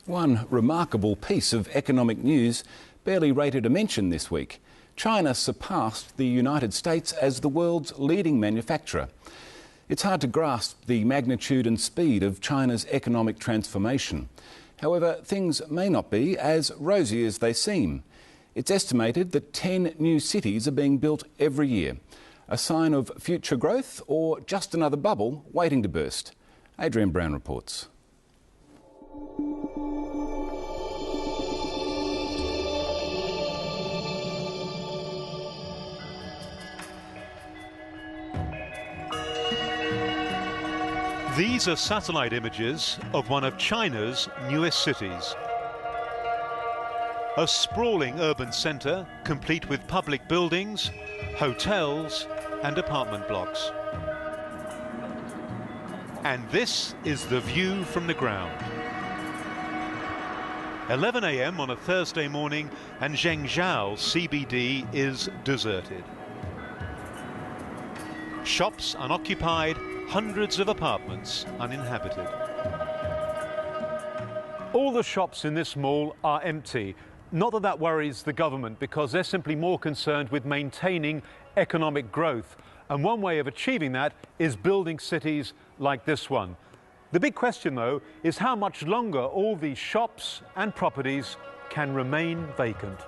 One remarkable piece of economic news barely rated a mention this week. China surpassed the United States as the world's leading manufacturer. It's hard to grasp the magnitude and speed of China's economic transformation. However, things may not be as rosy as they seem. It's estimated that 10 new cities are being built every year. A sign of future growth or just another bubble waiting to burst? Adrian Brown reports. These are satellite images of one of China's newest cities. A sprawling urban centre, complete with public buildings, hotels and apartment blocks. And this is the view from the ground. 11 a.m. on a Thursday morning and Zhengzhou CBD is deserted. Shops unoccupied, hundreds of apartments uninhabited. All the shops in this mall are empty. Not that that worries the government, because they're simply more concerned with maintaining economic growth. And one way of achieving that is building cities like this one. The big question, though, is how much longer all these shops and properties can remain vacant.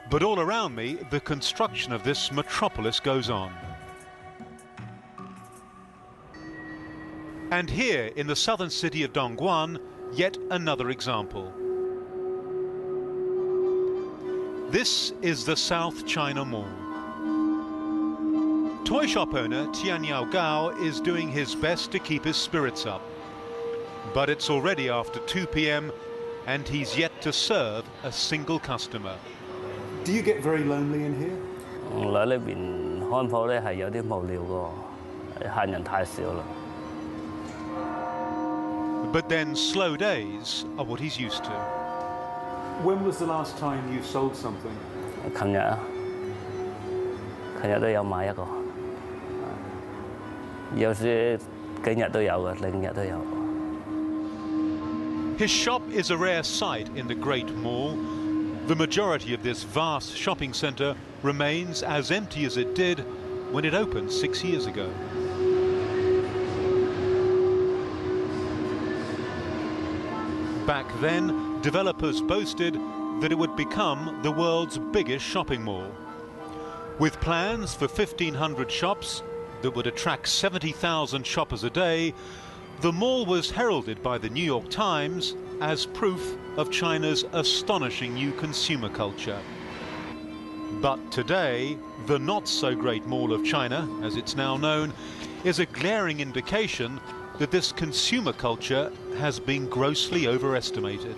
But all around me, the construction of this metropolis goes on. And here, in the southern city of Dongguan, yet another example. This is the South China Mall. Toy shop owner Tian Yaogao is doing his best to keep his spirits up. But it's already after 2 p.m. and he's yet to serve a single customer. Do you get very lonely in here? But then slow days are what he's used to. When was the last time you sold something? His shop is a rare sight in the Great Mall. The majority of this vast shopping centre remains as empty as it did when it opened 6 years ago. Back then, developers boasted that it would become the world's biggest shopping mall. With plans for 1,500 shops that would attract 70,000 shoppers a day, the mall was heralded by the New York Times as proof of China's astonishing new consumer culture. But today, the not-so-great Mall of China, as it's now known, is a glaring indication that this consumer culture has been grossly overestimated.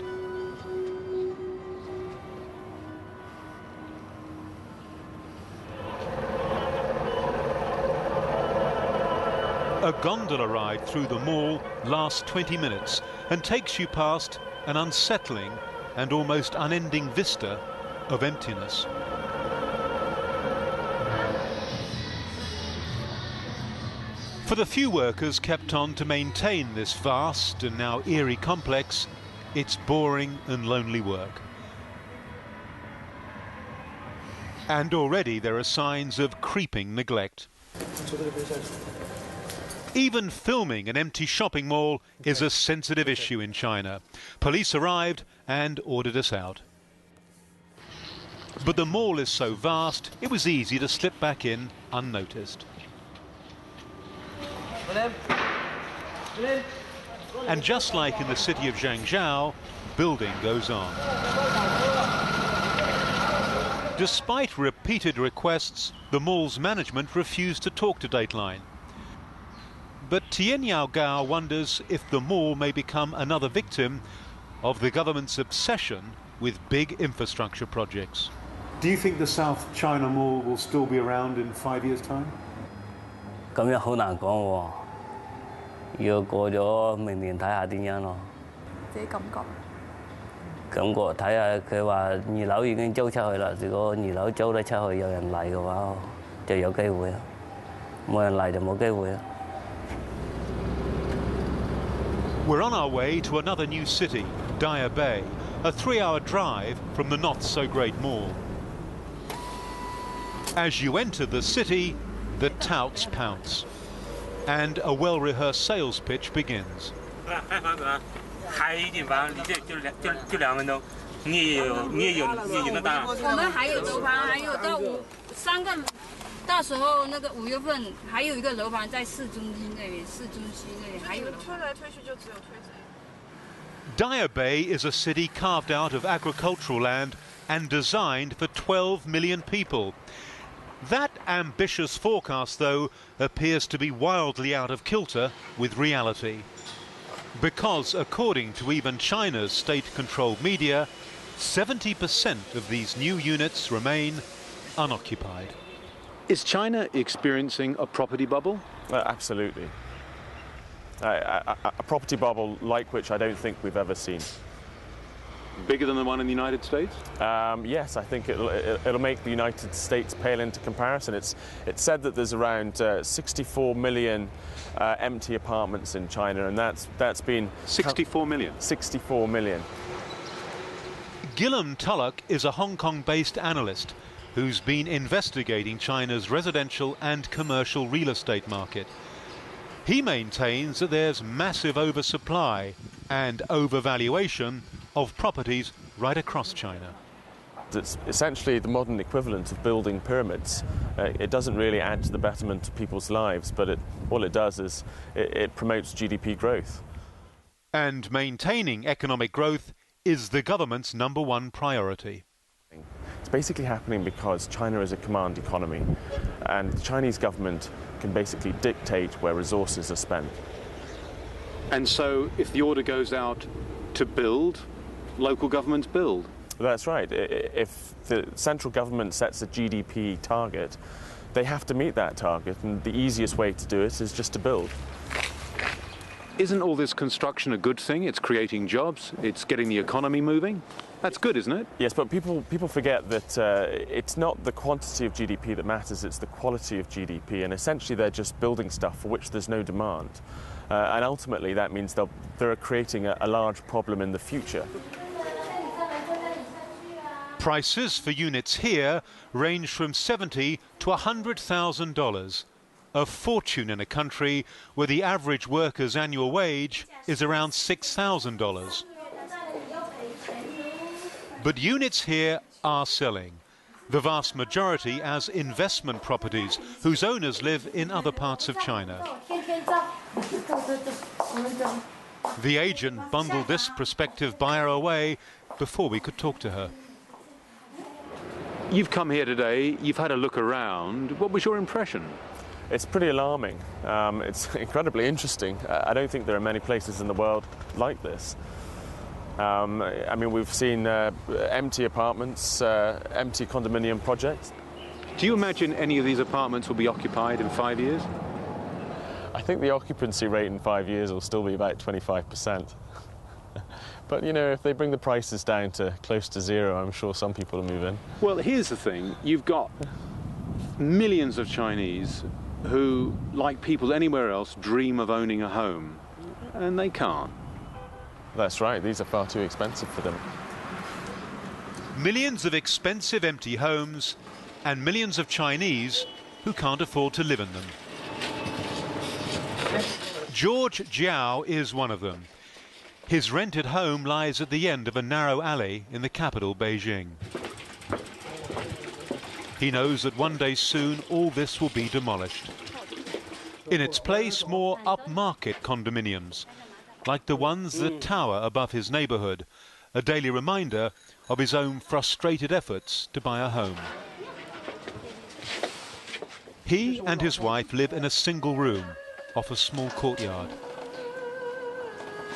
A gondola ride through the mall lasts 20 minutes and takes you past an unsettling and almost unending vista of emptiness. For the few workers kept on to maintain this vast and now eerie complex, it's boring and lonely work. And already there are signs of creeping neglect. Even filming an empty shopping mall is a sensitive issue in China. Police arrived and ordered us out. But the mall is so vast, it was easy to slip back in unnoticed. And just like in the city of Zhengzhou, building goes on. Despite repeated requests, the mall's management refused to talk to Dateline. But Tian Yaogao wonders if the mall may become another victim of the government's obsession with big infrastructure projects. Do you think the South China Mall will still be around in 5 years' time? 咁樣好難講喎，要過咗明年睇下點樣咯。自己感覺？感覺睇下佢話二樓已經租出去啦，如果二樓租得出去有人嚟嘅話，就有機會啦。冇人嚟就冇機會啦。We're on our way to another new city, Daya Bay, a 3-hour drive from the not-so-great mall. As you enter the city, the touts pounce, and a well-rehearsed sales pitch begins. Daya Bay is a city carved out of agricultural land and designed for 12 million people. That ambitious forecast, though, appears to be wildly out of kilter with reality. Because, according to even China's state-controlled media, 70% of these new units remain unoccupied. Is China experiencing a property bubble? Absolutely. A property bubble like which I don't think we've ever seen. Bigger than the one in the United States? Yes, I think it'll make the United States pale into comparison. It's said that there's around 64 million empty apartments in China, and that's been 64 million. 64 million. Gillam Tulloch is a Hong Kong-based analyst who's been investigating China's residential and commercial real estate market. He maintains that there's massive oversupply and overvaluation of properties right across China. It's essentially the modern equivalent of building pyramids. It doesn't really add to the betterment of people's lives, but all it does is it promotes GDP growth. And maintaining economic growth is the government's #1 priority. It's basically happening because China is a command economy, and the Chinese government can basically dictate where resources are spent. And so if the order goes out to build, local governments build? That's right. If the central government sets a GDP target, they have to meet that target, and the easiest way to do it is just to build. Isn't all this construction a good thing? It's creating jobs, it's getting the economy moving. That's good, isn't it? Yes, but people forget that it's not the quantity of GDP that matters, it's the quality of GDP, and essentially they're just building stuff for which there's no demand. And ultimately that means they're creating a large problem in the future. Prices for units here range from $70,000 to $100,000, a fortune in a country where the average worker's annual wage is around $6,000. But units here are selling, the vast majority as investment properties whose owners live in other parts of China. The agent bundled this prospective buyer away before we could talk to her. You've come here today, you've had a look around. What was your impression? It's pretty alarming. It's incredibly interesting. I don't think there are many places in the world like this. I mean, we've seen empty apartments, empty condominium projects. Do you imagine any of these apartments will be occupied in 5 years? I think the occupancy rate in 5 years will still be about 25%. But, you know, if they bring the prices down to close to zero, I'm sure some people will move in. Well, here's the thing. You've got millions of Chinese who, like people anywhere else, dream of owning a home, and they can't. That's right. These are far too expensive for them. Millions of expensive empty homes and millions of Chinese who can't afford to live in them. George Jiao is one of them. His rented home lies at the end of a narrow alley in the capital, Beijing. He knows that one day soon all this will be demolished. In its place, more upmarket condominiums, like the ones that tower above his neighbourhood, a daily reminder of his own frustrated efforts to buy a home. He and his wife live in a single room off a small courtyard.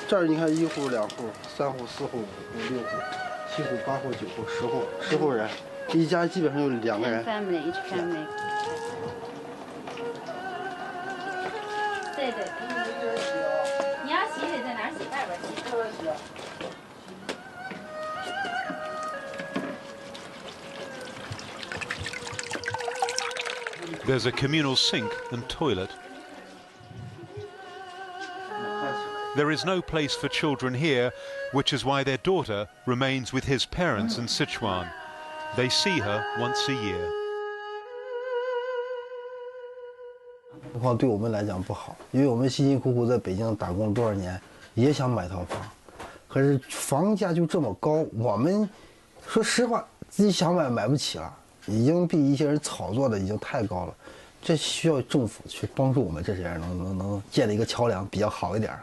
这儿你看1户2户3户4户5户6户7户8户9户10户人，一家基本上有2个人。family each family。对对，你要洗得在哪儿洗？外边洗。There's a communal sink and toilet. There is no place for children here, which is why their daughter remains with his parents in Sichuan. They see her once a year. 情况对我们来讲不好，因为我们辛辛苦苦在北京打工了多少年，也想买套房，可是房价就这么高，我们说实话自己想买不起了，已经比一些人炒作的已经太高了，这需要政府去帮助我们这些人能建立一个桥梁，比较好一点啊。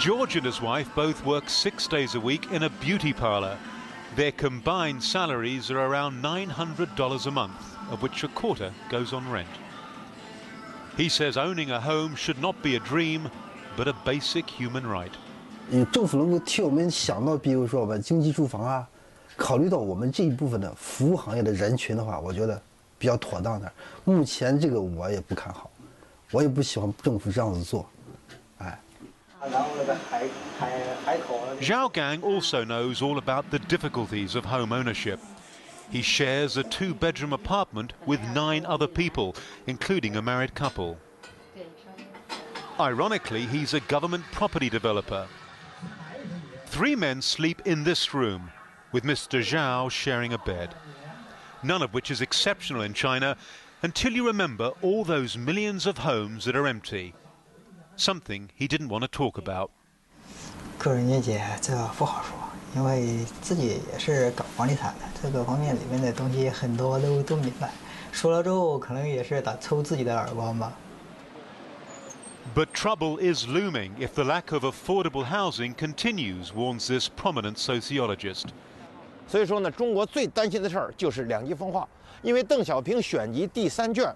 George and his wife both work 6 days a week in a beauty parlor. Their combined salaries are around $900 a month, of which a quarter goes on rent. He says owning a home should not be a dream, but a basic human right. 政府能够替我们想到，比如说我们经济住房啊，考虑到我们这一部分的服务行业的人群的话，我觉得比较妥当点。目前这个我也不看好，我也不喜欢政府这样子做，哎。 Zhao Gang also knows all about the difficulties of home ownership. He shares a 2-bedroom apartment with 9 other people, including a married couple. Ironically, he's a government property developer. 3 men sleep in this room, with Mr. Zhao sharing a bed. None of which is exceptional in China, until you remember all those millions of homes that are empty. Something he didn't want to talk about. 个人见解这不好说，因为自己也是搞房地产的，这个方面里面的东西很多都明白，说了之后可能也是打抽自己的耳光吧。 But trouble is looming if the lack of affordable housing continues, warns this prominent sociologist. 所以说呢，中国最担心的事儿就是两极分化，因为邓小平选集第3卷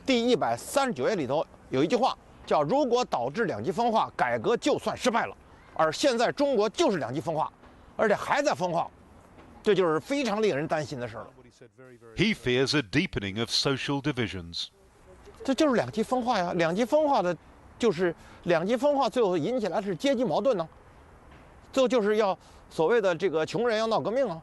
第139页里头有一句话叫"如果导致两极分化，改革就算失败了"。而现在中国就是两极分化，而且还在分化，这就是非常令人担心的事了。He fears a deepening of social divisions. 这就是两极分化呀，两极分化的，就是两极分化，最后引起来是阶级矛盾呢，最后就是要所谓的这个穷人要闹革命啊。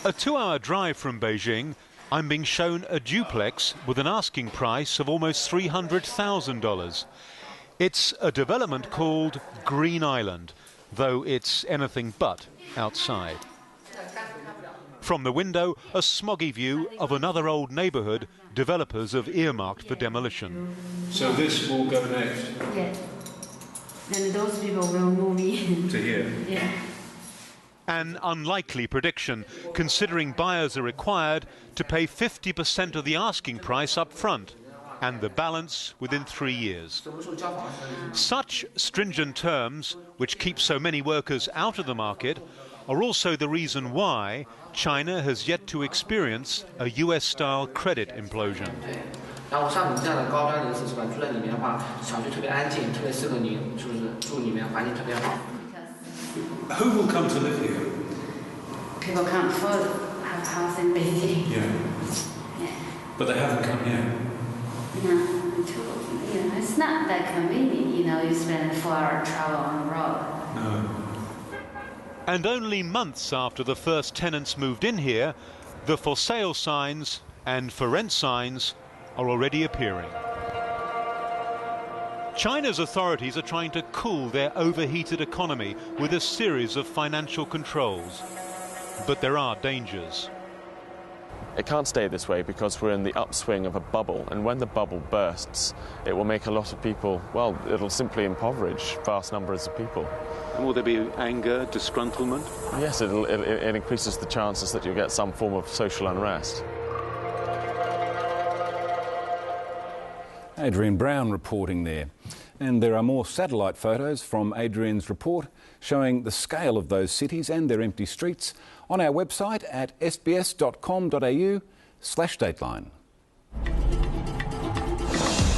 A 2-hour drive from Beijing, I'm being shown a duplex with an asking price of almost $300,000. It's a development called Green Island, though it's anything but outside. From the window, a smoggy view of another old neighbourhood developers have earmarked for demolition. So this will go next? Yeah. And those people will move in. To here? Yeah. An unlikely prediction, considering buyers are required to pay 50% of the asking price up front, and the balance within 3 years. Such stringent terms, which keep so many workers out of the market, are also the reason why China has yet to experience a US-style credit implosion. 然后像你这样的高端人士是吧，住在里面的话，小区特别安静，特别适合你，就是住里面环境特别好。 Who will come to live here? People can't afford a house in Beijing. Yeah. Yeah. But they haven't come yet. No, it's not that convenient, you spend a 4-hour travel on the road. No. And only months after the first tenants moved in here, the for sale signs and for rent signs are already appearing. China's authorities are trying to cool their overheated economy with a series of financial controls. But there are dangers. It can't stay this way because we're in the upswing of a bubble, and when the bubble bursts, it will make a lot of people, well, it'll simply impoverish vast numbers of people. And will there be anger, disgruntlement? Yes, it increases the chances that you'll get some form of social unrest. Adrian Brown reporting there. And there are more satellite photos from Adrian's report showing the scale of those cities and their empty streets on our website at sbs.com.au/Dateline.